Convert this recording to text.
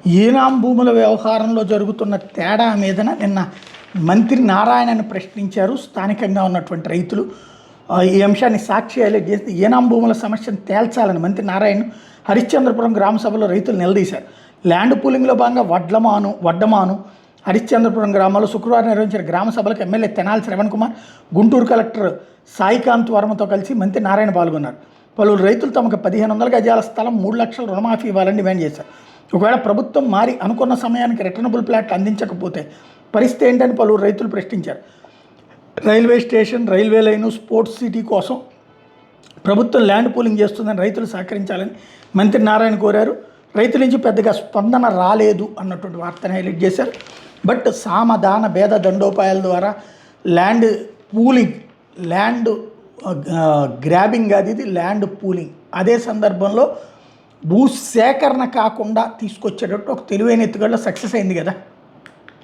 ఈనాం భూముల వ్యవహారంలో జరుగుతున్న తేడా మీదన నిన్న మంత్రి నారాయణని ప్రశ్నించారు స్థానికంగా ఉన్నటువంటి రైతులు. ఈ అంశాన్ని సాక్షి హైలైట్ చేసి ఈనాం భూముల సమస్యను తేల్చాలని మంత్రి నారాయణ హరిశ్చంద్రపురం గ్రామ సభలో రైతులు నిలదీశారు. ల్యాండ్ పూలింగ్లో భాగంగా వడ్డమాను హరిశ్చంద్రపురం గ్రామాల్లో శుక్రవారం నిర్వహించిన గ్రామ సభలకు ఎమ్మెల్యే తెనాలి శ్రవణ్ కుమార్, గుంటూరు కలెక్టర్ సాయికాంత్ వర్మతో కలిసి మంత్రి నారాయణ పాల్గొన్నారు. పలువురు రైతులు తమకు 1500 గజాల స్థలం 3 లక్షల రుణమాఫీ ఇవ్వాలని డిమాండ్ చేశారు. ఒకవేళ ప్రభుత్వం మారి అనుకున్న సమయానికి రిటర్నబుల్ ప్లాట్లు అందించకపోతే పరిస్థితి ఏంటని పలువురు రైతులు ప్రశ్నించారు. Railway station, railway line, sports city కోసం ప్రభుత్వం ల్యాండ్ పూలింగ్ చేస్తుందని రైతులు సహకరించాలని మంత్రి నారాయణ కోరారు. రైతుల నుంచి పెద్దగా స్పందన రాలేదు అన్నటువంటి వార్తను హైలైట్ చేశారు. బట్ సామధాన భేద దండోపాయాల ద్వారా ల్యాండ్ పూలింగ్, ల్యాండ్ గ్రాబింగ్ కాదు, ఇది ల్యాండ్ పూలింగ్. అదే సందర్భంలో భూసేకరణ కాకుండా తీసుకొచ్చేటట్టు ఒక తెలివైన ఎత్తుగడలో సక్సెస్ అయింది కదా.